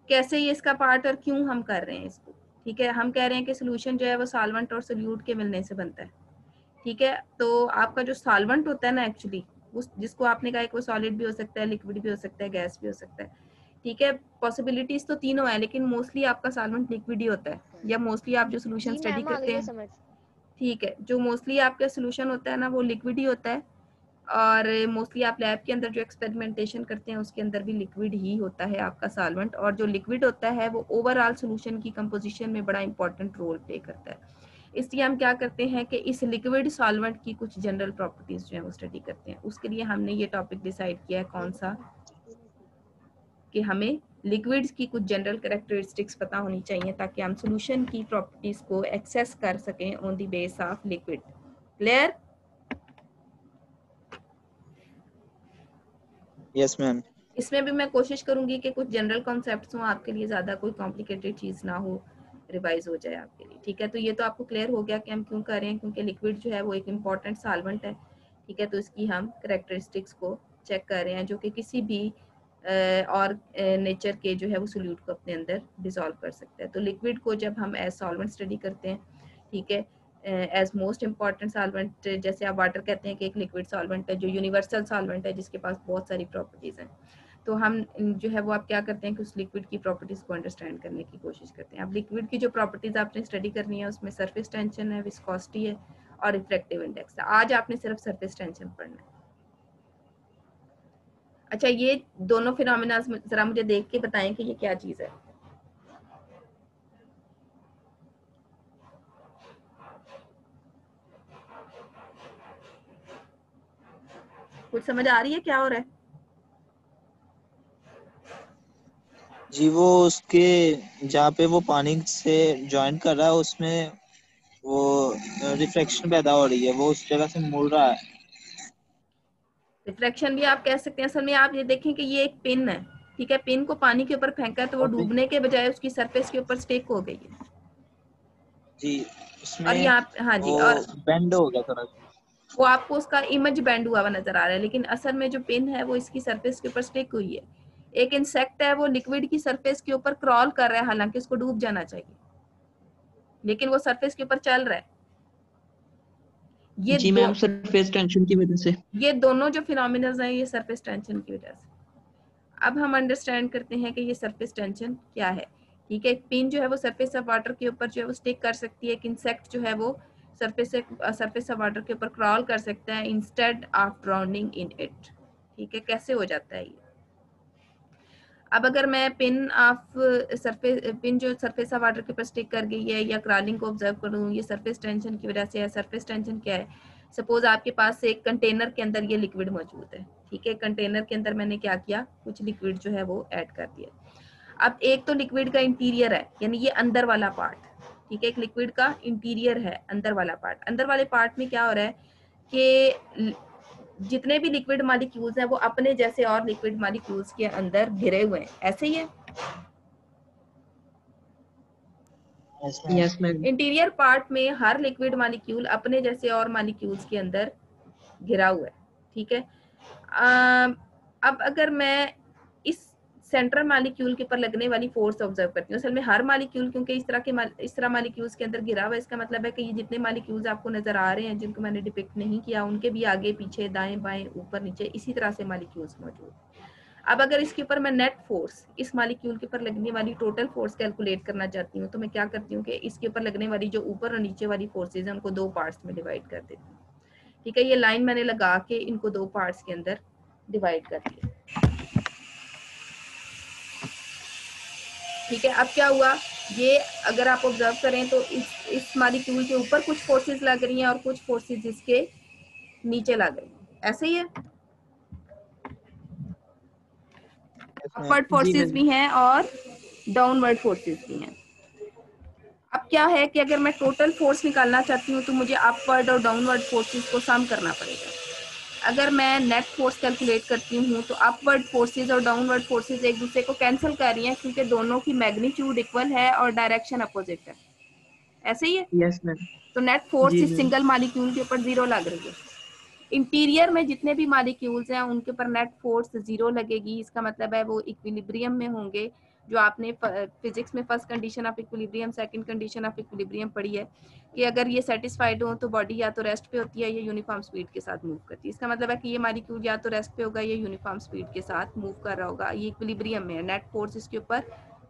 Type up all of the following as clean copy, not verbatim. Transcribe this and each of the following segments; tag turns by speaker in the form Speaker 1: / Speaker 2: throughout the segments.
Speaker 1: कैसे ये इसका पार्ट और क्यों हम कर रहे हैं इसको। ठीक है, हम कह रहे हैं कि सोल्यूशन जो है वो सॉल्वेंट और सोल्यूट के मिलने से बनता है। ठीक है, तो आपका जो सॉल्वेंट होता है ना एक्चुअली, उस जिसको आपने कहा है कि वो सॉलिड भी हो सकता है, लिक्विड भी हो सकता है, गैस भी हो सकता है। ठीक है, पॉसिबिलिटीज तो तीनों है, लेकिन मोस्टली आपका सॉल्वेंट लिक्विड ही होता है, या मोस्टली आप जो सोल्यूशन
Speaker 2: जी
Speaker 1: स्टडी
Speaker 2: मैम आ
Speaker 1: करते
Speaker 2: गई है
Speaker 1: हैं,
Speaker 2: समझ।
Speaker 1: ठीक है, जो मोस्टली आपका सोल्यूशन होता है ना वो लिक्विड ही होता है। और मोस्टली आप लैब के अंदर जो एक्सपेरिमेंटेशन करते हैं उसके अंदर भी लिक्विड ही होता है आपका सॉल्वेंट, और जो लिक्विड होता है वो ओवरऑल सोल्यूशन की कंपोजिशन में बड़ा इंपॉर्टेंट रोल प्ले करता है। इसलिए हम क्या करते हैं कि इस लिक्विड सॉल्वेंट की कुछ जनरल प्रॉपर्टीज जो है वो स्टडी करते हैं। उसके लिए हमने ये टॉपिक डिसाइड किया है कौन सा, कि हमें लिक्विड्स की कुछ जनरल कैरेक्टरिस्टिक्स पता होनी चाहिए ताकि हम सॉल्यूशन की प्रॉपर्टीज को एक्सेस कर सकें on the base of liquid. Clear?
Speaker 3: Yes ma'am.
Speaker 1: इसमें भी मैं कोशिश करूंगी कि कुछ जनरल कॉन्सेप्ट्स हों, आपके लिए ज़्यादा कोई कॉम्प्लिकेटेड चीज़ ना हो, रिवाइज हो जाए आपके लिए। ठीक है, तो ये तो आपको क्लियर हो गया कि हम क्यों कर रहे हैं, क्योंकि लिक्विड जो है वो एक इम्पॉर्टेंट सॉल्वेंट है। ठीक है, तो इसकी हम करेक्टरिस्टिक्स को चेक कर रहे हैं जो कि किसी भी और नेचर के जो है वो सोल्यूट को अपने अंदर डिसॉल्व कर सकता है। तो लिक्विड को जब हम एज सॉल्वेंट स्टडी करते हैं, ठीक है, एज मोस्ट इम्पॉर्टेंट सॉल्वेंट, जैसे आप वाटर कहते हैं कि एक लिक्विड सॉल्वेंट है जो यूनिवर्सल सॉल्वेंट है जिसके पास बहुत सारी प्रॉपर्टीज़ हैं, तो हम जो है वो आप क्या करते हैं कि उस लिक्विड की प्रॉपर्टीज को अंडरस्टैंड करने की कोशिश करते हैं। अब लिक्विड की जो प्रॉपर्टीज आपने स्टडी करनी है उसमें सरफेस टेंशन है, विस्कोसिटी है और रिफ्रैक्टिव इंडेक्स है। आज आपने सिर्फ सरफेस टेंशन पढ़ना है। अच्छा, ये दोनों फिनोमेना जरा मुझे देख के बताएं कि ये क्या चीज है। कुछ समझ आ रही है क्या हो रहा है?
Speaker 3: जी वो उसके जहाँ पे वो पानी से ज्वाइन कर रहा है उसमें वो रिफ्लेक्शन पैदा हो रही है, वो उस जगह से मुड़ रहा है।
Speaker 1: रिफ्रैक्शन भी आप कह सकते हैं। असल में आप ये देखें कि ये एक पिन है, ठीक है, पिन को पानी के ऊपर फेंका है तो वो
Speaker 3: अभी
Speaker 1: डूबने के बजाय उसकी सरफेस के ऊपर स्टिक हो गई है।
Speaker 3: जी
Speaker 1: और
Speaker 3: उसमें
Speaker 1: यहाँ, हाँ जी,
Speaker 3: वो
Speaker 1: और
Speaker 3: बेंड हो गया थोड़ा।
Speaker 1: वो आपको उसका इमेज बैंड हुआ नजर आ रहा है, लेकिन असल में जो पिन है वो इसकी सरफेस के ऊपर स्टिक हुई है। एक इंसेक्ट है वो लिक्विड की सरफेस के ऊपर क्रॉल कर रहा है, हालांकि उसको डूब जाना चाहिए, लेकिन वो सरफेस के ऊपर चल रहा है। ये
Speaker 4: जी
Speaker 1: दो,
Speaker 4: मैम सरफेस टेंशन की वजह से।
Speaker 1: ये दोनों जो फिनोमिनल्स हैं ये सरफेस टेंशन की वजह से। अब हम अंडरस्टैंड करते हैं कि ये सरफेस टेंशन क्या है। ठीक है, एक पिन जो है वो सरफेस ऑफ वाटर के ऊपर जो है वो स्टिक कर सकती है, एक इंसेक्ट जो है वो सरफेस ऑफ वाटर के ऊपर क्रॉल कर सकता है instead of drowning in it. ठीक है, कैसे हो जाता है ये? अब अगर मैं पिन जो सरफेस ऑफ वाटर के ऊपर स्टिक कर गई है या क्रॉलिंग को ऑब्जर्व करूँ, ये सरफेस टेंशन की वजह से है। सरफेस टेंशन क्या है? सपोज आपके पास एक कंटेनर के अंदर ये लिक्विड मौजूद है। ठीक है, कंटेनर के अंदर मैंने क्या किया, कुछ लिक्विड जो है वो ऐड कर दिया। अब एक तो लिक्विड का इंटीरियर है, यानी ये अंदर वाला पार्ट। ठीक है, एक लिक्विड का इंटीरियर है, अंदर वाला पार्ट। अंदर वाले पार्ट में क्या हो रहा है कि जितने भी लिक्विड मॉलिक्यूल्स हैं वो अपने जैसे और लिक्विड मॉलिक्यूल्स के अंदर घिरे हुए हैं, ऐसे ही है।
Speaker 4: Yes ma'am.
Speaker 1: इंटीरियर पार्ट में हर लिक्विड मॉलिक्यूल अपने जैसे और मॉलिक्यूल्स के अंदर घिरा हुआ है। ठीक है, अब अगर मैं इस सेंट्रल मॉलिक्यूल के ऊपर लगने वाली फोर्स ऑब्जर्व करती हूँ, असल में हर मॉलिक्यूल क्योंकि इस तरह मॉलिक्यूल्स के अंदर घिरा हुआ है, इसका मतलब है कि ये जितने मॉलिक्यूल्स आपको नजर आ रहे हैं जिनको मैंने डिपिक्ट नहीं किया, उनके भी आगे पीछे दाएं बाएं ऊपर नीचे इसी तरह से मॉलिक्यूल्स मौजूद। अब अगर इसके ऊपर मैं नेट फोर्स, इस मॉलिक्यूल के ऊपर लगने वाली टोटल फोर्स कैलकुलेट करना चाहती हूँ, तो मैं क्या करती हूँ कि इसके ऊपर लगने वाली जो ऊपर और नीचे वाली फोर्सेज हैं उनको दो पार्ट्स में डिवाइड कर देती हूँ। ठीक है, ये लाइन मैंने लगा के इनको दो पार्ट्स के अंदर डिवाइड कर दिया। ठीक है, अब क्या हुआ, ये अगर आप ऑब्जर्व करें तो इस मॉलिक्यूल के ऊपर कुछ फोर्सेज लग रही हैं और कुछ फोर्सेज इसके नीचे लग रही हैं, ऐसे ही है। अपवर्ड
Speaker 4: जी
Speaker 1: फोर्सेज
Speaker 4: मैम।
Speaker 1: भी हैं और डाउनवर्ड फोर्सेज भी हैं। अब क्या है कि अगर मैं टोटल फोर्स निकालना चाहती हूँ तो मुझे अपवर्ड और डाउनवर्ड फोर्सेज को सम करना पड़ेगा। अगर मैं नेट फोर्स कैलकुलेट करती हूँ तो अपवर्ड फोर्सेज और डाउनवर्ड फोर्सेज एक दूसरे को कैंसिल कर रही हैं क्योंकि दोनों की मैग्नीट्यूड इक्वल है और डायरेक्शन अपोजिट है, ऐसे ही है।
Speaker 4: Yes ma'am.
Speaker 1: तो नेट फोर्स
Speaker 4: जी
Speaker 1: इस
Speaker 4: मैम।
Speaker 1: सिंगल मॉलिक्यूल के ऊपर जीरो लग रही है। इंटीरियर में जितने भी मॉलिक्यूल्स हैं उनके ऊपर नेट फोर्स जीरो लगेगी, इसका मतलब है वो इक्विलिब्रियम में होंगे। जो आपने फिजिक्स में first condition of equilibrium, second condition of equilibrium पढ़ी है कि अगर ये सेटिस्फाइड हो तो बॉडी या तो रेस्ट पे होती है या यूनिफॉर्म स्पीड के साथ मूव करती है। इसका मतलब है कि ये मॉलिक्यूल या तो रेस्ट पे होगा या यूनिफॉर्म स्पीड के साथ मूव कर रहा होगा। ये इक्विलिब्रियम में है, नेट फोर्स इसके ऊपर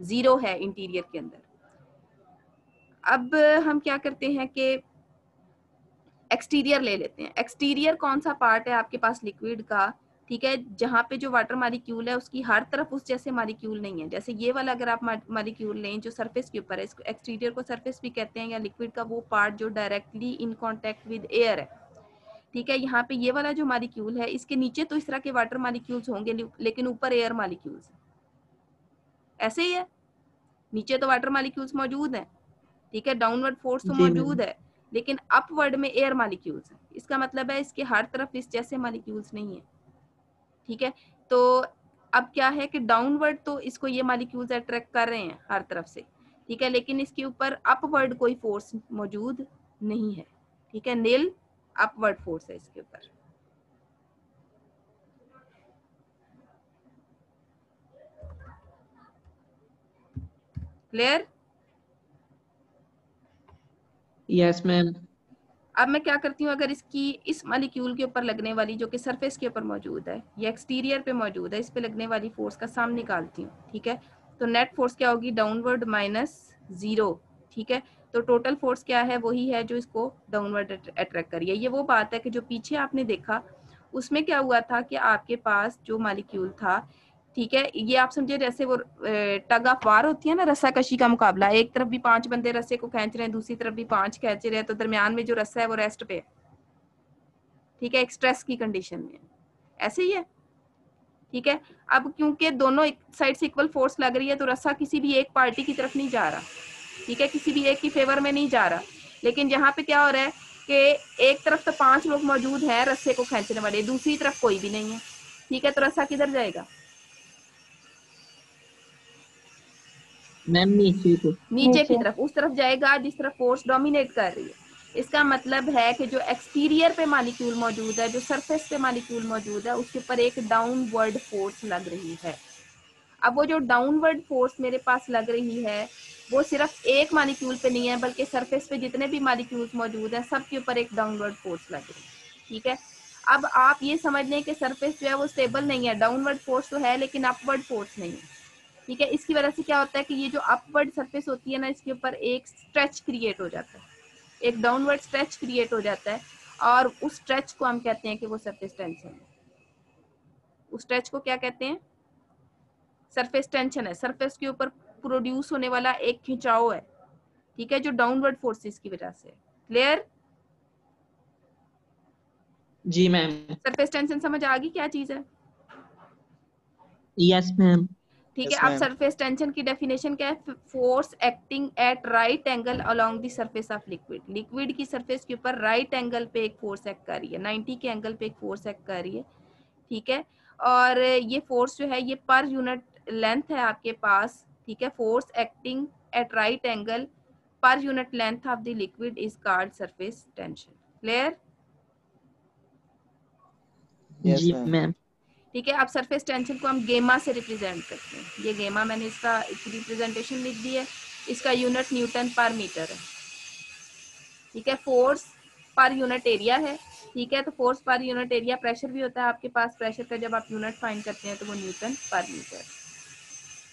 Speaker 1: 0 है इंटीरियर के अंदर। अब हम क्या करते हैं कि एक्सटीरियर ले लेते हैं। एक्सटीरियर कौन सा पार्ट है आपके पास लिक्विड का, ठीक है, जहां पे जो वाटर मॉलिक्यूल है उसकी हर तरफ उस जैसे मॉलिक्यूल नहीं है। जैसे ये वाला अगर आप मॉलिक्यूल लें जो सरफेस के ऊपर है, इसको एक्सटीरियर को सरफेस भी कहते हैं, या लिक्विड का वो पार्ट जो directly in contact with air है, ठीक है। यहाँ पे ये वाला जो मॉलिक्यूल है इसके नीचे तो इस तरह के वाटर मॉलिक्यूल्स होंगे लेकिन ऊपर एयर मॉलिक्यूल्स ऐसे ही है। नीचे तो वाटर मॉलिक्यूल्स मौजूद हैं, ठीक है, डाउनवर्ड फोर्स तो
Speaker 4: जी
Speaker 1: मौजूद
Speaker 4: मैम।
Speaker 1: है, लेकिन अपवर्ड में एयर मॉलिक्यूल्स हैं। इसका मतलब है इसके हर तरफ इस जैसे मॉलिक्यूल्स नहीं है, ठीक है। तो अब क्या है कि डाउनवर्ड तो इसको ये मॉलिक्यूल्स अट्रैक्ट कर रहे हैं हर तरफ से, ठीक है, लेकिन इसके ऊपर अपवर्ड कोई फोर्स मौजूद नहीं है, ठीक है, नील अपवर्ड फोर्स है इसके ऊपर। क्लियर?
Speaker 4: Yes ma'am.
Speaker 1: अब मैं क्या करती हूँ, अगर इसकी इस मॉलिक्यूल के ऊपर लगने वाली जो कि सरफेस के ऊपर मौजूद है या एक्सटीरियर पे मौजूद है, इस पे लगने वाली फोर्स का सम निकालती हूँ, ठीक है। तो नेट फोर्स क्या होगी, डाउनवर्ड -0, ठीक है। तो टोटल फोर्स क्या है, वही है जो इसको डाउनवर्ड अट्रैक्ट करिए। ये वो बात है कि जो पीछे आपने देखा उसमें क्या हुआ था कि आपके पास जो मॉलिक्यूल था, ठीक है, ये आप समझे जैसे वो टग ऑफ वार होती है ना, रस्सा कशी का मुकाबला, एक तरफ भी 5 बंदे रस्से को खींच रहे हैं, दूसरी तरफ भी 5 खींच रहे हैं, तो दरमियान में जो रस्सा है वो रेस्ट पे है, ठीक है, एक स्ट्रेस की कंडीशन में, ऐसे ही है, ठीक है। अब क्योंकि दोनों एक साइड से इक्वल फोर्स लग रही है तो रस्सा किसी भी एक पार्टी की तरफ नहीं जा रहा, ठीक है, किसी भी एक की फेवर में नहीं जा रहा। लेकिन यहाँ पे क्या हो रहा है कि एक तरफ तो 5 लोग मौजूद हैं रस्से को खींचने वाले, दूसरी तरफ कोई भी नहीं है, ठीक है, तो रस्सा किधर जाएगा,
Speaker 4: मैम नीचे को।
Speaker 1: नीचे की तरफ, उस तरफ जाएगा जिस तरफ फोर्स डोमिनेट कर रही है। इसका मतलब है कि जो एक्सटीरियर पे मॉलिक्यूल मौजूद है, जो सरफेस पे मॉलिक्यूल मौजूद है, उसके ऊपर एक डाउनवर्ड फोर्स लग रही है। अब वो जो डाउनवर्ड फोर्स मेरे पास लग रही है वो सिर्फ एक मॉलिक्यूल पे नहीं है, बल्कि सरफेस पे जितने भी मॉलिक्यूल्स मौजूद हैं सबके ऊपर एक डाउनवर्ड फोर्स लग रही है, ठीक है। अब आप ये समझ लें कि सरफेस जो है वो स्टेबल नहीं है, डाउनवर्ड फोर्स तो है लेकिन अपवर्ड फोर्स नहीं है, ठीक है। इसकी वजह से क्या होता है कि ये जो अपवर्ड सरफेस होती है ना, इसके ऊपर एक स्ट्रेच क्रिएट हो जाता है, एक डाउनवर्ड स्ट्रेच क्रिएट हो जाता है, और उस स्ट्रेच को हम कहते हैं कि वो सरफेस टेंशन है। उस स्ट्रेच को क्या कहते हैं, सरफेस टेंशन है। सरफेस के ऊपर प्रोड्यूस होने वाला एक खिंचाव है, ठीक है, जो डाउनवर्ड फोर्सेस की वजह से। क्लियर?
Speaker 4: जी मैम।
Speaker 1: सरफेस टेंशन समझ आ गई क्या चीज है?
Speaker 4: Yes ma'am.
Speaker 1: ठीक है।
Speaker 3: यस
Speaker 1: अब
Speaker 3: मैम।
Speaker 1: सरफेस टेंशन की डेफिनेशन क्या है, force acting at right angle along the surface of liquid. Liquid की सरफेस के ऊपर राइट एंगल पे एक फोर्स एक्ट कर रही है, 90 के एंगल पे एक फोर्स एक्ट कर रही है, ठीक है। और ये फोर्स जो है ये पर यूनिट लेंथ है आपके पास, ठीक है। Force acting at right angle पर unit length of the liquid is called surface tension. Clear?
Speaker 3: Yes
Speaker 4: जी
Speaker 3: मैम।
Speaker 4: मैम।
Speaker 1: ठीक है। अब सरफेस टेंशन को हम गेमा से रिप्रेजेंट करते हैं। ये गेमा मैंने इसका एक रिप्रेजेंटेशन लिख दी है, इसका यूनिट न्यूटन पर मीटर है, ठीक है। फोर्स पर यूनिट एरिया है, ठीक है। तो force per unit area, pressure भी होता है आपके पास, प्रेशर का जब आप यूनिट फाइंड करते हैं तो वो न्यूटन पर मीटर।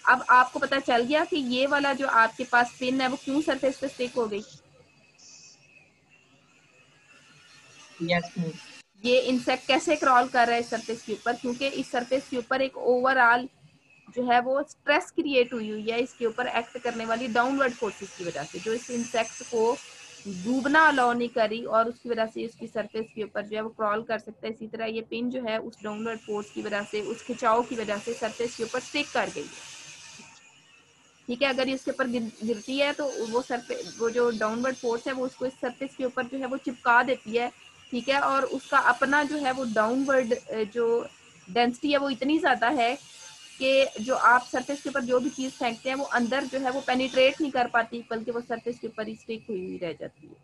Speaker 1: अब आपको पता चल गया कि ये वाला जो आपके पास पिन है वो क्यों सरफेस पे स्टिक हो गई।
Speaker 4: Yes ma'am.
Speaker 1: ये इंसेक्ट कैसे क्रॉल कर रहा है इस सरफेस के ऊपर, क्योंकि इस सरफेस के ऊपर एक ओवरऑल जो है वो स्ट्रेस क्रिएट हुई है इसके ऊपर एक्ट करने वाली डाउनवर्ड फोर्सेस की वजह से, जो इस इंसेक्ट को डूबना अलाउ नहीं करी और उसकी वजह से उसकी सरफेस के ऊपर जो है वो क्रॉल कर सकता है। इसी तरह ये पिन जो है उस डाउनवर्ड फोर्स की वजह से, उस खिंचाव की वजह से सरफेस के ऊपर स्टिक कर गई है, ठीक है। अगर ये उसके ऊपर गिरती है तो वो जो डाउनवर्ड फोर्स है वो उसको इस सरफेस के ऊपर जो है वो चिपका देती है, ठीक है। और उसका अपना जो है वो डाउनवर्ड जो डेंसिटी है वो इतनी ज्यादा है कि जो आप सरफेस के ऊपर जो भी चीज फेंकते हैं वो अंदर जो है वो पेनिट्रेट नहीं कर पाती, बल्कि वो सरफेस के ऊपर ही स्टिक हुई रह जाती है,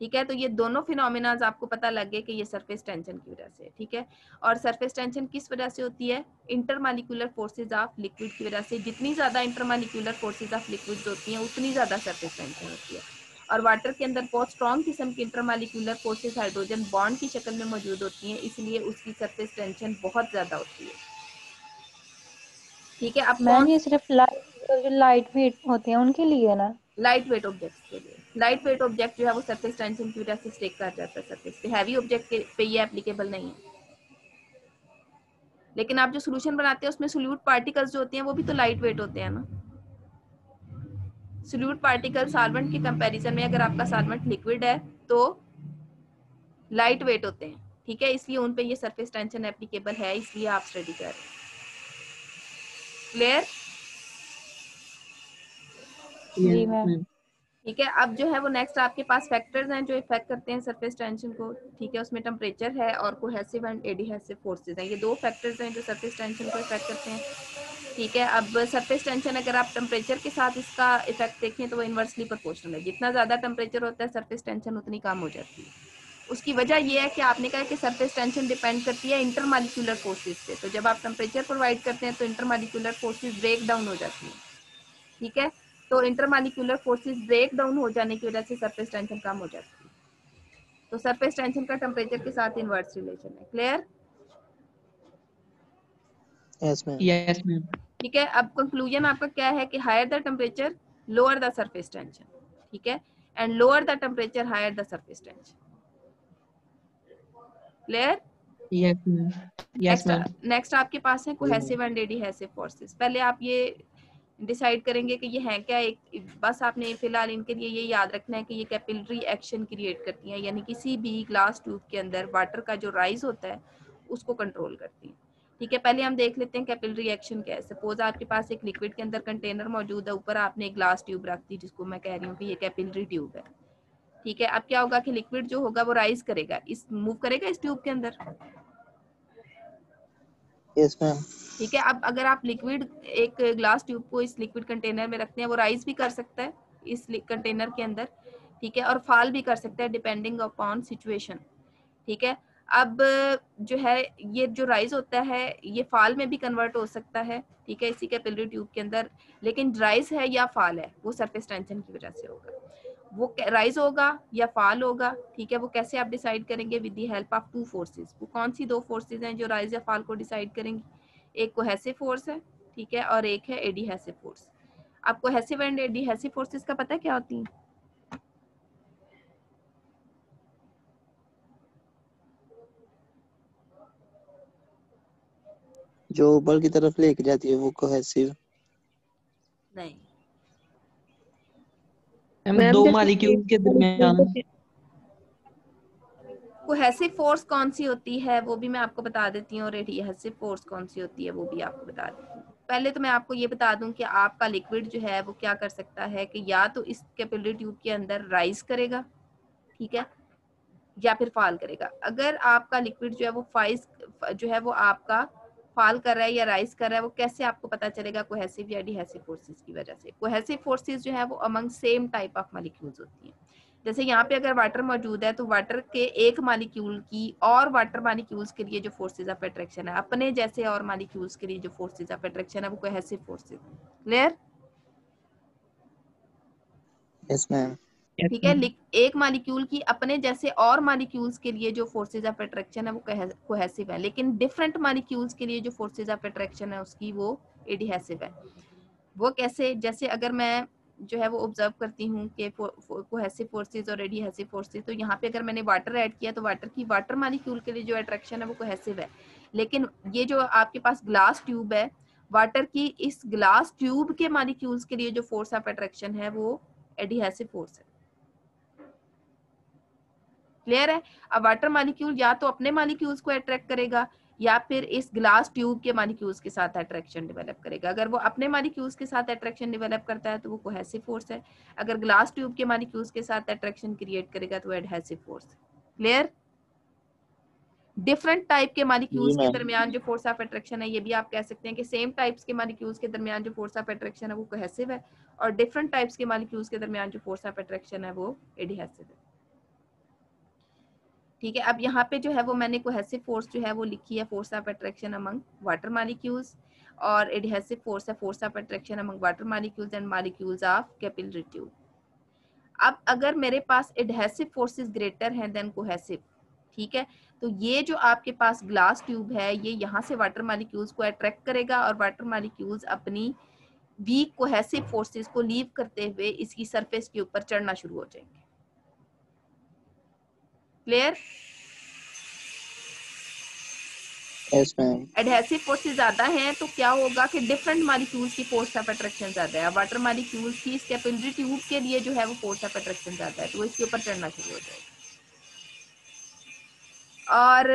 Speaker 1: ठीक है। तो ये दोनों फिनोमिनाज आपको पता लग गए कि ये सरफेस टेंशन की वजह से, ठीक है। और सरफेस टेंशन किस वजह से होती है? इंटरमॉलिक्यूलर फोर्सेज ऑफ लिक्विड की वजह से। जितनी ज्यादा इंटरमॉलिक्यूलर फोर्सेज ऑफ लिक्विड्स होती हैं उतनी ज्यादा सरफेस टेंशन होती है। और वाटर के अंदर बहुत स्ट्रॉन्ग किस्म की इंटरमॉलिक्यूलर फोर्सेज हाइड्रोजन बॉन्ड की शक्ल में मौजूद होती हैं, इसलिए उसकी सरफेस टेंशन बहुत ज्यादा होती है, ठीक है। अब
Speaker 2: मैम
Speaker 1: कौन
Speaker 2: ये सिर्फ जो लाइट वेट होते हैं उनके लिए ना?
Speaker 1: लाइट वेट ऑब्जेक्ट्स के लिए, लाइट वेट ऑब्जेक्ट जो है वो सरफेस टेंशन की वजह से स्टिक कर जाता है सरफेस पे, हैवी ऑब्जेक्ट पे ये एप्लीकेबल नहीं है। लेकिन आप जो सोल्यूशन बनाते हैं उसमें सोल्यूट पार्टिकल्स जो होते हैं वो भी तो लाइट वेट होते हैं ना। सोल्यूट पार्टिकल सॉल्वेंट के कंपैरिजन में, अगर आपका सॉल्वेंट लिक्विड है तो लाइट वेट होते हैं, ठीक है। इसलिए उन पे ये सरफेस टेंशन एप्लीकेबल है, इसलिए आप स्टडी कर रहे हैं। क्लियर?
Speaker 2: जी
Speaker 4: Yes,
Speaker 2: मैम।
Speaker 4: ma'am.
Speaker 1: ठीक है। अब जो है वो नेक्स्ट आपके पास फैक्टर्स हैं जो इफेक्ट करते हैं सरफेस टेंशन को, ठीक है। उसमें टेम्परेचर है और कोहेसिव एंड एडिहेसिव फोर्सेज हैं, ये दो फैक्टर्स हैं जो सरफेस टेंशन को इफेक्ट करते हैं, ठीक है। अब सरफेस टेंशन अगर आप टेम्परेचर के साथ इसका इफेक्ट देखें तो वो इनवर्सली प्रोपोर्शनल है। जितना ज्यादा टेम्परेचर होता है सरफेस टेंशन उतनी कम हो जाती है। उसकी वजह ये है कि आपने कहा कि सरफेस टेंशन डिपेंड करती है इंटरमॉलिक्यूलर फोर्सेज पे, तो जब आप टेम्परेचर प्रोवाइड करते हैं तो इंटरमॉलिक्यूलर फोर्सेज ब्रेक डाउन हो जाती है, ठीक है। तो इंटरमॉलिक्यूलर फोर्सेस ब्रेक डाउन हो जाने की वजह से सरफेस टेंशन कम हो जाती है। तो सरफेस टेंशन का टेम्परेचर के साथ इनवर्स रिलेशन है। Clear?
Speaker 3: Yes ma'am.
Speaker 4: Yes, ma'am.
Speaker 1: ठीक है। अब कंक्लूजन आपका क्या है कि higher the temperature lower the surface tension, ठीक है, and lower the temperature higher the surface tension. Clear?
Speaker 4: Yes, ma'am. Yes, ma'am.
Speaker 1: Next आपके पास है कोहेसिव एंड एडिहेसिव फोर्सेस। पहले आप ये डिसाइड करेंगे कि ये हैं क्या। एक बस आपने फिलहाल इनके लिए ये याद रखना है कि ये कैपिलरी एक्शन क्रिएट करती हैं, यानी किसी भी ग्लास ट्यूब के अंदर वाटर का जो राइज होता है उसको कंट्रोल करती हैं, ठीक है। पहले हम देख लेते हैं कैपिलरी एक्शन क्या है। सपोज आपके पास एक लिक्विड के अंदर कंटेनर मौजूद है, ऊपर आपने एक ग्लास ट्यूब रख दी जिसको मैं कह रही हूँ कि ये कैपिलरी ट्यूब है, ठीक है। अब क्या होगा कि लिक्विड जो होगा वो राइज करेगा, इस मूव करेगा इस ट्यूब के अंदर,
Speaker 3: यस मैम।
Speaker 1: ठीक है। अब अगर आप लिक्विड एक ग्लास ट्यूब को इस लिक्विड कंटेनर में रखते हैं, वो राइज भी कर सकता है इस कंटेनर के अंदर, ठीक है, और फॉल भी कर सकता है डिपेंडिंग अपॉन सिचुएशन, ठीक है। अब जो है ये जो राइज होता है ये फॉल में भी कन्वर्ट हो सकता है, ठीक है, इसी कैपिलरी ट्यूब के अंदर। लेकिन राइज है या फॉल है वो सरफेस टेंशन की वजह से होगा, वो राइज होगा या फॉल होगा, ठीक है। वो कैसे आप डिसाइड करेंगे? With the help of two forces. वो कौन सी दो फोर्सेस हैं जो राइज या फॉल को डिसाइड करेंगी? एक कोहेसिव फोर्स है, ठीक है, और एक है एडिहेसिव फोर्स। आपको कोहेसिव एंड एडिहेसिव फोर्सेस का पता है क्या होती है?
Speaker 3: जो ऊपर की तरफ लेके जाती है वो कोहेसिव।
Speaker 1: नहीं,
Speaker 4: मैम
Speaker 2: मैम
Speaker 4: दो
Speaker 2: जैसे
Speaker 4: मॉलिक्यूल के दरमियान।
Speaker 1: कोहेसिव फोर्स कौन सी होती है वो भी मैं आपको बता देती हूँ, और एडिहेसिव फोर्स कौन सी होती है वो भी आपको बता देती हूँ। पहले तो मैं आपको ये बता दूं कि आपका लिक्विड जो है वो क्या कर सकता है कि या तो इस कैपिलरी ट्यूब के अंदर राइज करेगा, ठीक है, या फिर फॉल करेगा। अगर आपका लिक्विड जो है वो आपका फॉल कर रहा है या राइज कर रहा है, वो कैसे आपको पता चलेगा? कोहेसिव या एडिहेसिव फोर्सेस की वजह से। कोहेसिव फोर्सेस जो है वो among same type of molecules होती हैं। जैसे यहाँ पे अगर वाटर मौजूद है तो वाटर के एक मॉलिक्यूल की और वाटर मॉलिक्यूल्स के लिए जो फोर्सेज ऑफ अट्रैक्शन है, अपने जैसे और मॉलिक्यूल्स के लिए जो फोर्सेज ऑफ अट्रैक्शन है वो cohesive forces. Clear?
Speaker 3: Yes ma'am.
Speaker 4: Yes,
Speaker 1: ठीक है।
Speaker 4: ma'am.
Speaker 1: एक मॉलिक्यूल की अपने जैसे और मॉलिक्यूल्स के लिए जो फोर्सेज ऑफ अट्रैक्शन है वो कोहेसिव है, लेकिन डिफरेंट मॉलिक्यूल्स के लिए जो फोर्सेज ऑफ अट्रैक्शन है उसकी वो एडिहेसिव है। वो कैसे? जैसे अगर मैं जो है वो ऑब्जर्व करती हूँ कि कोहेसिव फोर्सेज और एडिहेसिव फोर्सेज, तो यहाँ पे अगर मैंने वाटर ऐड किया तो वाटर मॉलिक्यूल के लिए जो अट्रैक्शन है वो कोहेसिव है, लेकिन ये जो आपके पास ग्लास ट्यूब है, वाटर की इस ग्लास ट्यूब के मॉलिक्यूल्स के लिए जो फोर्स ऑफ अट्रैक्शन है वो एडिहेसिव फोर्स है। क्लियर है? अब वाटर मॉलिक्यूल या तो अपने मॉलिक्यूल्स को अट्रैक्ट करेगा या फिर इस ग्लास ट्यूब के मॉलिक्यूल्स के साथ अट्रैक्शन डेवलप करेगा। अगर वो अपने मॉलिक्यूल्स के साथ अट्रैक्शन डेवलप करता है तो वो कोहेसिव फोर्स है, अगर ग्लास ट्यूब के मॉलिक्यूल्स के साथ अट्रैक्शन क्रिएट करेगा तो adhesive force. Clear? Different type के
Speaker 3: जी
Speaker 1: मॉलिक्यूल्स के
Speaker 3: मैम।
Speaker 1: दरमियान जो फोर्स ऑफ अट्रैक्शन है, ये भी आप कह सकते हैं कि सेम टाइप्स के मॉलिक्यूल्स के दरमियान जो फोर्स ऑफ अट्रैक्शन है वो कोहेसिव है, और डिफरेंट टाइप्स के मॉलिक्यूल्स के दरमियान जो फोर्स ऑफ अट्रैक्शन है वो एडहेसिव है। ठीक है, अब यहाँ पे जो है वो मैंने कोहेसिव फोर्स जो है वो लिखी है, force of attraction among water molecules, और एडहेसिव फोर्स है force of attraction among water molecules and molecules of capillary tube. अब अगर मेरे पास एडहेसिव फोर्सेस ग्रेटर हैं देन कोहेसिव, ठीक है, तो ये जो आपके पास ग्लास ट्यूब है ये यहाँ से वाटर मॉलिक्यूल्स को अट्रैक्ट करेगा और वाटर मॉलिक्यूल्स अपनी वीक कोहेसिव फोर्सेस को लीव करते हुए इसकी सरफेस के ऊपर चढ़ना शुरू हो जाएंगे। Clear?
Speaker 3: Yes ma'am.
Speaker 1: Adhesive forces ज्यादा हैं तो क्या होगा कि डिफरेंट मॉलिक्यूल्स की फोर्स ऑफ अट्रैक्शन ज्यादा है। वाटर मॉलिक्यूल्स की इस कैपिलरी ट्यूब के लिए जो है वो फोर्स ऑफ अट्रैक्शन ज्यादा है तो वो इसके ऊपर चढ़ना शुरू हो जाएगा। और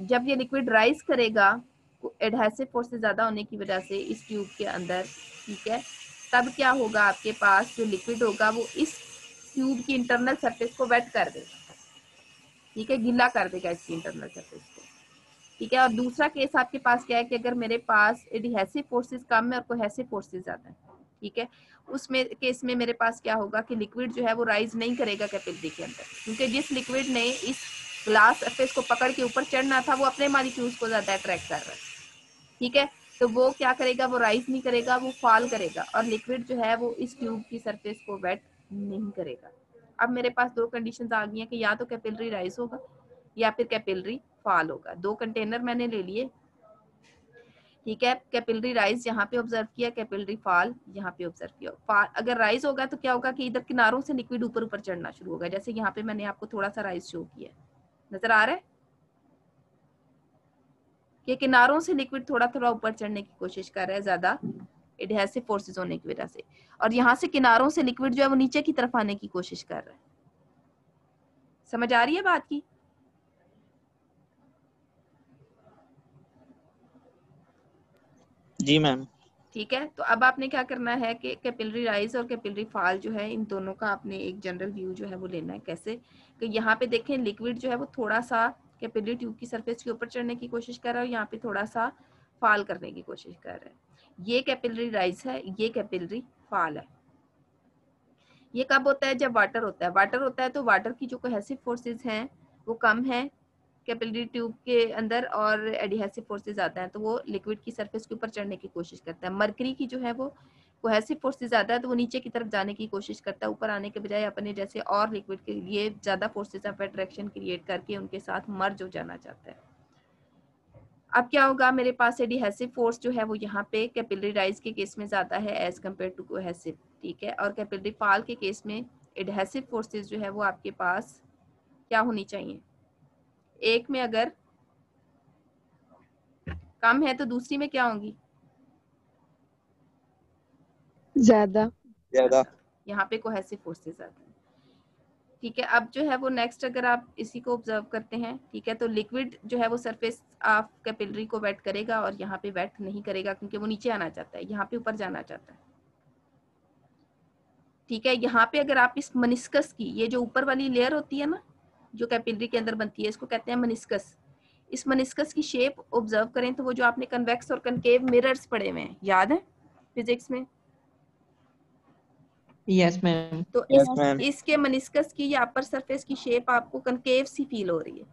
Speaker 1: जब ये लिक्विड राइज करेगा एडहेसिव फोर्सेस ज्यादा होने की वजह से इस ट्यूब के अंदर, ठीक है, तब क्या होगा, आपके पास जो लिक्विड होगा वो इस ट्यूब की इंटरनल सरफेस को वेट कर देगा, ठीक है, गीला कर देगा इसकी इंटरनल सरफेस को, ठीक है। और दूसरा केस आपके पास क्या है कि अगर मेरे पास एडहेसिव फोर्सेस कम है और कोहेसिव फोर्सेस ज्यादा है, ठीक है, उसमें केस में मेरे पास क्या होगा कि लिक्विड जो है वो राइज नहीं करेगा कैपिलरी के अंदर, क्योंकि जिस लिक्विड ने इस ग्लास सरफेस को पकड़ के ऊपर चढ़ना था वो अपने मॉलिक्यूल्स को ज्यादा अट्रैक्ट कर रहा है, ठीक है, तो वो क्या करेगा, वो राइज नहीं करेगा, वो फॉल करेगा और लिक्विड जो है वो इस ट्यूब की सरफेस को वेट नहीं करेगा। अब मेरे पास दो कंडीशंस आ गई हैं कि या तो कैपिलरी राइज होगा या फिर कैपिलरी फॉल होगा। दो कंटेनर मैंने ले लिए, ठीक है, कैपिलरी राइज यहाँ पे ऑब्जर्व किया, कैपिलरी फॉल यहाँ पे ऑब्जर्व किया। अगर राइज होगा तो क्या होगा कि इधर किनारों से लिक्विड ऊपर ऊपर चढ़ना शुरू होगा, जैसे यहाँ पे मैंने आपको थोड़ा सा राइज शो किया, नजर आ रहा है कि किनारों से लिक्विड थोड़ा थोड़ा ऊपर चढ़ने की कोशिश कर रहा है ज्यादा एडहेसिव फोर्सेस होने की वजह से, और यहाँ से किनारों से लिक्विड जो है वो नीचे की तरफ आने की कोशिश कर रहा है। समझ आ रही है बात की?
Speaker 3: जी मैम।
Speaker 1: ठीक है, तो अब आपने क्या करना है कि कैपिलरी राइज और कैपिलरी फॉल जो है इन दोनों का आपने एक जनरल व्यू जो है वो लेना है। कैसे कि यहाँ पे देखें लिक्विड जो है वो थोड़ा सा कैपिलरी ट्यूब की सरफेस के ऊपर चढ़ने की कोशिश कर रहा है और यहाँ पे थोड़ा सा फॉल करने की कोशिश कर रहा है। ये कैपिलरी राइज है, ये कैपिलरी फॉल है। ये कब होता है? जब वाटर होता है। वाटर होता है तो वाटर की जो कोहेसिव फोर्सेस हैं वो कम है कैपिलरी ट्यूब के अंदर और एडहेसिव फोर्सेस ज्यादा है, तो वो लिक्विड की सरफेस के ऊपर चढ़ने की कोशिश करता है। मरकरी की जो है वो कोहेसिव फोर्सेस ज्यादा है तो वो नीचे की तरफ जाने की कोशिश करता है, ऊपर आने के बजाय अपने जैसे और लिक्विड के लिए ज्यादा फोर्सेस ऑफ अट्रैक्शन क्रिएट करके उनके साथ मर्ज हो जाना चाहता है। अब क्या होगा, मेरे पास एडहेसिव फोर्स जो है वो यहाँ पे कैपिलरी राइज के केस में ज्यादा है एज कम्पेयर टू कोहेसिव, ठीक है, और कैपिलरी फॉल के केस में एडहेसिव फोर्सेस जो है वो आपके पास क्या होनी चाहिए, एक में अगर कम है तो दूसरी में क्या होंगी?
Speaker 2: ज्यादा।
Speaker 3: ज्यादा।
Speaker 1: यहाँ पे कोहेसिव फोर्सेस ज्यादा है, ठीक है। अब जो है वो नेक्स्ट अगर आप इसी को ऑब्जर्व करते हैं, ठीक है, तो लिक्विड जो है वो सरफेस ऑफ कैपिलरी को वेट करेगा और यहाँ पे वेट नहीं करेगा क्योंकि वो नीचे आना चाहता है, यहाँ पे ऊपर जाना चाहता है, ठीक है। यहाँ पे अगर आप इस मनिस्कस की ये जो ऊपर वाली लेयर होती है ना जो कैपिलरी के अंदर बनती है, इसको कहते हैं मनिस्कस। इस मनिस्कस की शेप ऑब्जर्व करें तो वो जो आपने कन्वेक्स और कनकेव मिरर्स पढ़े हुए हैं, याद है फिजिक्स में?
Speaker 4: Yes ma'am.
Speaker 1: तो
Speaker 3: यस मैम।
Speaker 1: इसके मनिस्कस की या अपर सरफेस की शेप आपको कनकेव सी फील हो रही है,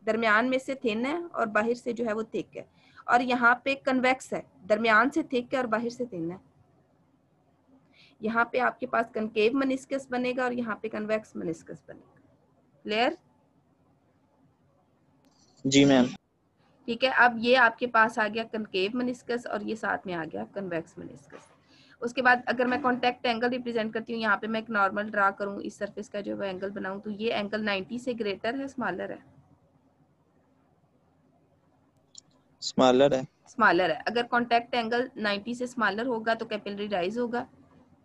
Speaker 1: दरमियान में से थिन है और बाहर से जो है वो थिक है, और यहाँ पे कन्वेक्स है, दरमियान से थिक है और बाहर से थिन है। यहाँ पे आपके पास कनकेव मनिस्कस बनेगा और यहाँ पे कन्वेक्स मनिस्कस बनेगा। क्लियर?
Speaker 3: जी मैम।
Speaker 1: ठीक है, अब ये आपके पास आ गया कनकेव मनिस्कस और ये साथ में आ गया कन्वेक्स मनिस्कस। उसके बाद अगर मैं कॉन्टैक्ट एंगल रिप्रेजेंट करती हूँ, यहाँ पे मैं एक नॉर्मल ड्रा करूँ, इस सरफेस का जो है एंगल बनाऊं, तो ये एंगल 90 से ग्रेटर है स्मॉलर है?
Speaker 3: स्मॉलर है।
Speaker 1: स्मॉलर है। अगर कॉन्टैक्ट एंगल 90 से स्मॉलर होगा तो कैपिलरी राइज होगा,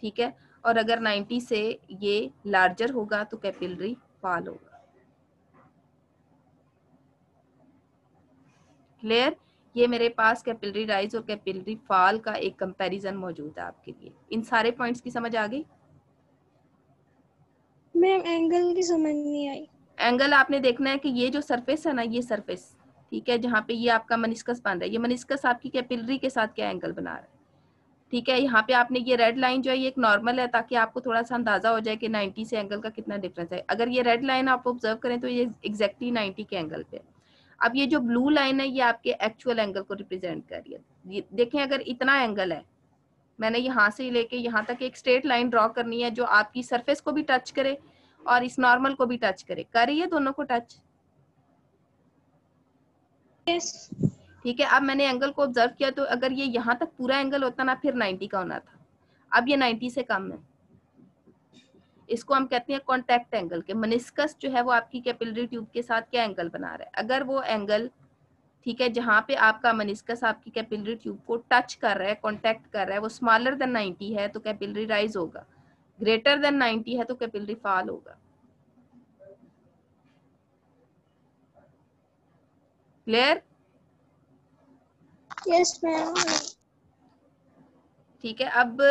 Speaker 1: ठीक है, और अगर 90 से ये लार्जर होगा तो कैपिलरी फॉल होगा। क्लियर? ये मेरे पास कैपिलरी राइज और कैपिलरी फॉल का एक कंपैरिजन मौजूद है आपके लिए। इन सारे पॉइंट्स की समझ आ गई?
Speaker 5: मैम एंगल की समझ नहीं आई।
Speaker 1: एंगल आपने देखना है कि ये जो सरफेस है ना, ये सरफेस, ठीक है, जहाँ पे ये आपका मनिस्कस बन रहा है, ये मनिस्कस आपकी कैपिलरी के साथ क्या एंगल बना रहा है? ठीक है, यहाँ पे आपने ये रेड लाइन जो है ये एक नॉर्मल है, ताकि आपको थोड़ा सा अंदाजा हो जाए कि 90 से एंगल का कितना डिफरेंस है। अगर ये रेड लाइन आप ऑब्जर्व करें तो ये एग्जैक्टली 90 के एंगल पे। अब ये जो ब्लू लाइन है ये आपके एक्चुअल एंगल को रिप्रेजेंट कर रही है। देखें, अगर इतना एंगल है, मैंने यहाँ से लेके यहाँ तक एक स्ट्रेट लाइन ड्रॉ करनी है जो आपकी सरफेस को भी टच करे और इस नॉर्मल को भी टच करे। कर रही है दोनों को टच?
Speaker 5: यस।
Speaker 1: ठीक है, अब मैंने एंगल को ऑब्जर्व किया तो अगर ये यहाँ तक पूरा एंगल होता ना फिर 90 का होना था, अब ये 90 से कम है। इसको हम कहते हैं कॉन्टैक्ट एंगल के। मेनिस्कस जो है वो आपकी कैपिलरी ट्यूब के साथ क्या एंगल बना रहा है, अगर वो एंगल, ठीक है, जहां पे आपका मेनिस्कस आपकी कैपिलरी ट्यूब को टच कर रहा है, कॉन्टैक्ट कर रहा है, वो स्मॉलर देन 90 है तो कैपिलरी राइज होगा, ग्रेटर देन 90 है तो कैपिलरी फॉल होगा। क्लियर?
Speaker 5: Yes ma'am.
Speaker 1: ठीक है, अब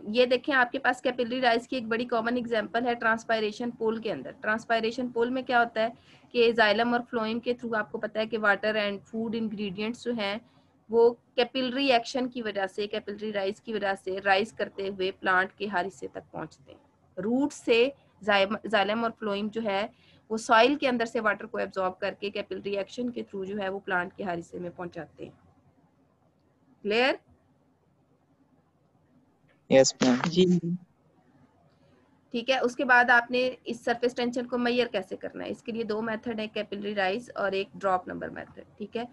Speaker 1: ये देखें आपके पास कैपिलरी राइज की एक बड़ी कॉमन एग्जांपल है ट्रांसपायरेशन पोल के अंदर। ट्रांसपायरेशन पोल में क्या होता है कि जाइलम और फ्लोएम के थ्रू आपको पता है कि वाटर एंड फूड इंग्रेडिएंट्स जो हैं वो कैपिलरी एक्शन की वजह से, कैपिलरी राइज की वजह से राइज करते हुए प्लांट के हर हिस्से तक पहुंचते हैं। रूट से जाइलम और फ्लोएम जो है वो सॉइल के अंदर से वाटर को एब्जॉर्ब करके कैपिलरी एक्शन के थ्रू जो है वो प्लांट के हर हिस्से में पहुंचाते हैं। क्लियर?
Speaker 3: Yes ma'am.
Speaker 4: जी
Speaker 1: ठीक है, उसके बाद आपने इस सरफेस टेंशन को मेजर कैसे करना है, इसके लिए दो मेथड है, कैपिलरी राइज और एक ड्रॉप नंबर मेथड। ठीक है,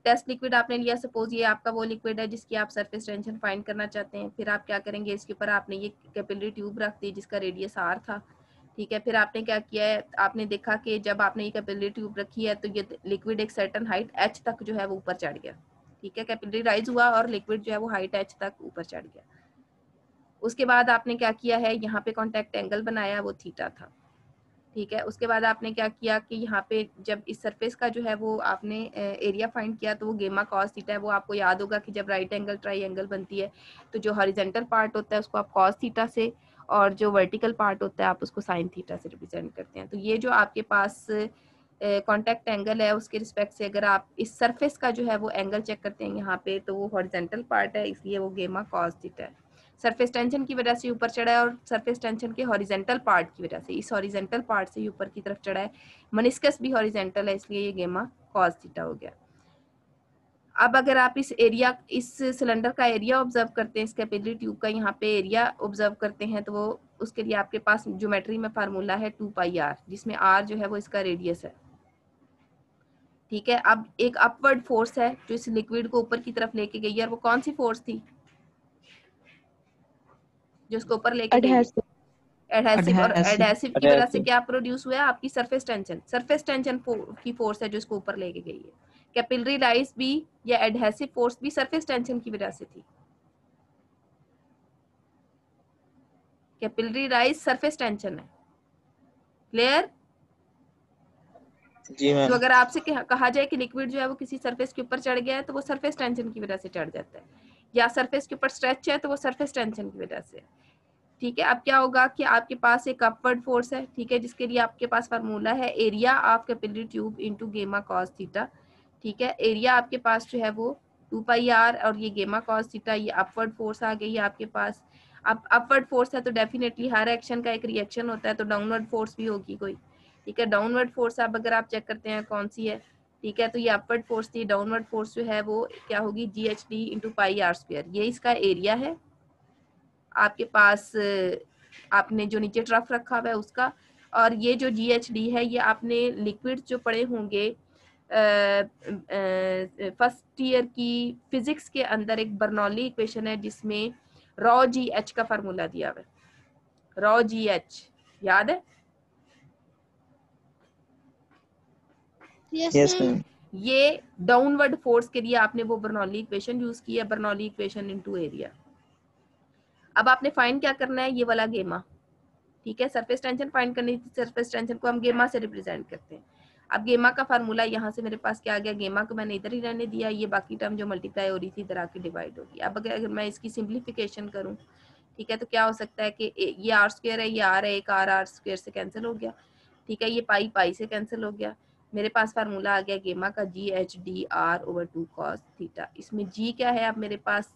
Speaker 1: टेस्ट लिक्विड आपने लिया, सपोज ये आपका वो लिक्विड है जिसकी आप सरफेस टेंशन फाइंड करना चाहते हैं। फिर आप क्या करेंगे, इसके ऊपर आपने ये कैपिलरी ट्यूब रख दी जिसका रेडियस आर था। ठीक है, फिर आपने क्या किया है, आपने देखा कि जब आपने ये कैपिलरी ट्यूब रखी है तो ये लिक्विड एक सर्टेन हाइट एच तक जो है वो ऊपर चढ़ गया। ठीक है, कैपिलरी राइज हुआ और लिक्विड जो है वो हाइट एच तक ऊपर चढ़ गया। उसके बाद आपने क्या किया है, यहाँ पे कॉन्टैक्ट एंगल बनाया, वो थीटा था। ठीक है, उसके बाद आपने क्या किया कि यहाँ पे जब इस सरफेस का जो है वो आपने एरिया फाइंड किया तो वो गेमा कॉस थीटा है। वो आपको याद होगा कि जब राइट एंगल ट्राइंगल बनती है तो जो हॉरिजॉन्टल पार्ट होता है उसको आप कॉस थीटा से और जो वर्टिकल पार्ट होता है आप उसको साइन थीटा से रिप्रेजेंट करते हैं। तो ये जो आपके पास कॉन्टैक्ट एंगल है उसके रिस्पेक्ट से अगर आप इस सरफेस का जो है वो एंगल चेक करते हैं यहाँ पे तो वो हॉरिजॉन्टल पार्ट है, इसलिए वो गेमा कॉस थीटा है। सरफेस टेंशन की वजह से ऊपर चढ़ा है और सरफेस टेंशन के हॉरिजॉन्टल पार्ट की वजह से, इस हॉरिजॉन्टल पार्ट से ऊपर की तरफ चढ़ा है। मेनिस्कस भी हॉरिजॉन्टल है इसलिए ये गेमा कॉस थीटा हो गया। अब अगर आप इस एरिया, इस सिलेंडर का एरिया ऑब्जर्व करते हैं, इस कैपिलरी ट्यूब का यहाँ पे एरिया ऑब्जर्व करते हैं तो वो उसके लिए आपके पास ज्योमेट्री में फार्मूला है 2πr, जिसमें r जो है वो इसका रेडियस है। ठीक है, अब एक अपवर्ड फोर्स है जो इस लिक्विड को ऊपर की तरफ लेके गई है, और वो कौन सी फोर्स थी जो उसको ऊपर लेके गई है?
Speaker 2: एडहेसिव।
Speaker 1: एडहेसिव। और
Speaker 4: एडहेसिव।
Speaker 1: एडहेसिव की वजह से क्या प्रोड्यूस हुआ है, आपकी सरफेस टेंशन। सरफेस टेंशन की फोर्स है जो इसको ऊपर लेके गई है। कैपिलरी राइज भी या एडहेसिव फोर्स भी सरफेस टेंशन की वजह से थी। कैपिलरी राइज सरफेस टेंशन है। क्लियर?
Speaker 3: जी मैम।
Speaker 1: तो अगर आपसे कहा जाए कि लिक्विड जो है वो किसी सरफेस के ऊपर चढ़ गया है तो वो सरफेस टेंशन की वजह से चढ़ जाता है, या सरफेस के ऊपर स्ट्रेच है तो वो सरफेस टेंशन की वजह से। ठीक है, अब क्या होगा कि आपके पास एक अपवर्ड फोर्स है, ठीक है, जिसके लिए आपके पास फार्मूला है area of capillary tube into गेमा कॉस थीटा। ठीक है, एरिया आपके पास जो है वो 2πr और ये गेमा कॉस थीटा, ये अपवर्ड फोर्स आ गई है आपके पास। अब अपवर्ड फोर्स है तो डेफिनेटली हर एक्शन का एक रिएक्शन होता है, तो डाउनवर्ड फोर्स भी होगी कोई। ठीक है, डाउनवर्ड फोर्स अब अगर आप चेक करते हैं कौन सी है, ठीक है, तो ये अपवर्ड फोर्स थी। डाउनवर्ड फोर्स जो है वो क्या होगी, GHD इंटू πr²। ये इसका एरिया है आपके पास, आपने जो नीचे ट्रफ रखा हुआ है उसका, और ये जो GHD है ये आपने लिक्विड जो पढ़े होंगे फर्स्ट ईयर की फिजिक्स के अंदर एक बर्नौली इक्वेशन है जिसमें ρGH का फार्मूला दिया हुआ है। ρGH याद है?
Speaker 5: Yes ma'am.
Speaker 1: ये डाउनवर्ड फोर्स के लिए आपने वो बर्नौली इक्वेशन यूज की है, बर्नौली इक्वेशन इनटू एरिया। अब आपने फाइंड क्या करना है, ये वाला गेमा। ठीक है, सरफेस टेंशन फाइंड करनी थी, सरफेस टेंशन को हम गेमा से रिप्रेजेंट करते हैं। अब गेमा का फार्मूला यहाँ से मेरे पास क्या आ गया, गेमा को मैंने इधर ही रहने दिया, ये बाकी टर्म जो मल्टीप्लाई हो रही थी इधर आके डिवाइड होगी। अब अगर मैं इसकी सिंप्लीफिकेशन करूँ, ठीक है, तो क्या हो सकता है कि ये r² है, ये r है, एक r² से कैंसिल हो गया। ठीक है, ये पाई पाई से कैंसिल हो गया। मेरे पास फार्मूला आ गया गेमा का GHD r/2 cos थीटा। इसमें g क्या है, अब मेरे पास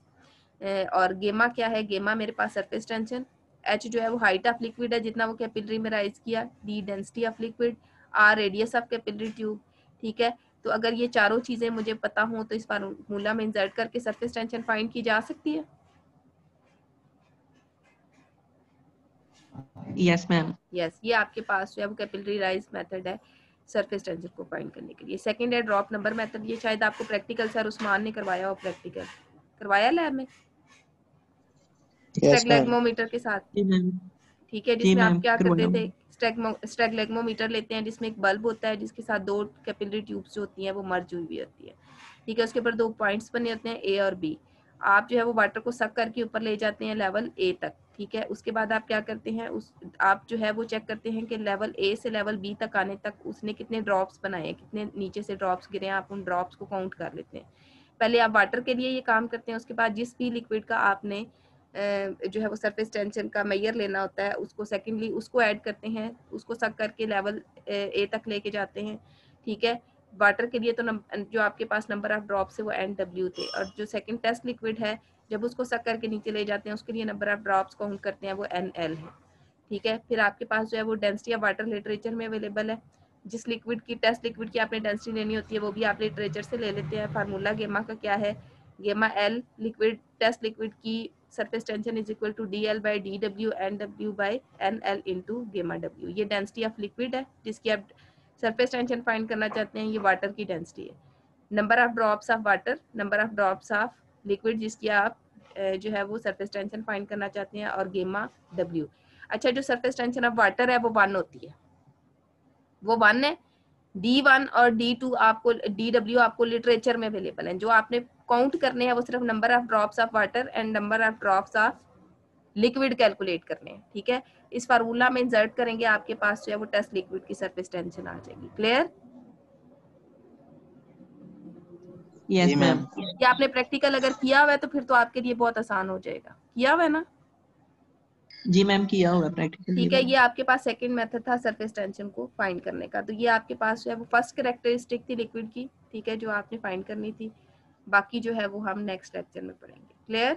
Speaker 1: और गेमा क्या है, गेमा मेरे पास सरफेस टेंशन, एच जो है वो हाइट ऑफ लिक्विड है जितना वो कैपिलरी में राइज किया, D density of liquid, R radius of capillary tube. ठीक है, तो अगर ये चारों चीजें मुझे पता हों तो इस फार्मूला में इंसर्ट करके सरफेस टेंशन फाइंड की जा सकती है।
Speaker 4: Yes ma'am.
Speaker 1: यस, ये आपके पास जो है वो कैपिलरी राइज मेथड है सरफेस टेंशन को फाइंड करने के लिए। सेकंड है ड्रॉप नंबर मेथड, ये शायद आपको प्रैक्टिकल सर उस्मान ने करवाया हो, प्रैक्टिकल करवाया लैब में
Speaker 3: यस मैम।
Speaker 1: स्टेगलेग्मोमीटर के साथ।
Speaker 4: जी मैम।
Speaker 1: ठीक है,
Speaker 4: जी
Speaker 1: जिसमें आप
Speaker 4: मैम
Speaker 1: क्या करते
Speaker 4: करवाया
Speaker 1: थे, स्टेगलेग्मोमीटर लेते हैं जिसमें एक बल्ब होता है जिसके साथ दो कैपिलरी ट्यूब्स जो होती हैं वो मर्ज हुई हुई होती है। ठीक है, उसके ऊपर दो पॉइंट्स बने होते हैं ए और बी। आप जो है वो वाटर को सक करके ऊपर ले जाते हैं लेवल ए तक। ठीक है, उसके बाद आप क्या करते हैं, उस आप जो है वो चेक करते हैं कि लेवल ए से लेवल बी तक आने तक उसने कितने ड्रॉप्स बनाए हैं, कितने नीचे से ड्रॉप्स गिरे हैं, आप उन ड्रॉप्स को काउंट कर लेते हैं। पहले आप वाटर के लिए ये काम करते हैं, उसके बाद जिस भी लिक्विड का आपने जो है वो सरफेस टेंशन का मेजर लेना होता है उसको सेकेंडली उसको ऐड करते हैं, उसको सक करके लेवल ए तक लेके जाते हैं। ठीक है, वाटर के लिए तो जो आपके पास नंबर ऑफ ड्रॉप्स है वो NW थे, और जो सेकंड टेस्ट लिक्विड है जब उसको सक करके नीचे ले जाते हैं उसके लिए नंबर ऑफ ड्रॉप्स काउंट करते हैं वो NL है। ठीक है, फिर आपके पास जो है वो डेंसिटी ऑफ वाटर लिटरेचर में अवेलेबल है, जिस लिक्विड की टेस्ट लिक्विड की आपने डेंसिटी लेनी होती है वो भी आप लिटरेचर से ले लेते हैं। फार्मूला गेमा का क्या है, gamma L liquid test liquid की surface tension is equal to DL by DW NW by NL into gamma W। ये डेंसिटी ऑफ लिक्विड है जिसकी आप सरफेस टेंशन फाइंड करना चाहते हैं, ये वाटर की डेंसिटी है। Number of drops of water, number of drops of liquid जिसकी आप जो है वो सरफेस टेंशन फाइंड करना चाहते हैं, और गेमा W। अच्छा, जो सरफेस टेंशन ऑफ वाटर है वो 1 होती है, वो 1 है। D1 और D2 आपको, DW आपको लिटरेचर में अवेलेबल है। जो आपने काउंट करने हैं वो सिर्फ number of drops of water and number of drops of liquid calculate करने हैं। ठीक है, इस फार्मूला में इंसर्ट करेंगे, आपके पास जो है वो टेस्ट लिक्विड की सरफेस टेंशन आ जाएगी। क्लियर?
Speaker 4: Yes ma'am.
Speaker 1: ये आपने प्रैक्टिकल अगर किया हुआ है तो फिर तो आपके लिए बहुत आसान हो जाएगा। किया हुआ है ना?
Speaker 4: जी मैम किया हुआ प्रैक्टिकल।
Speaker 1: ठीक है, ये आपके पास सेकंड मेथड था सरफेस टेंशन को फाइंड करने का। तो ये आपके पास जो है वो फर्स्ट कैरेक्टरिस्टिक थी लिक्विड की, ठीक है, जो आपने फाइंड करनी थी। बाकी जो है वो हम नेक्स्ट लेक्चर में पढ़ेंगे। क्लियर?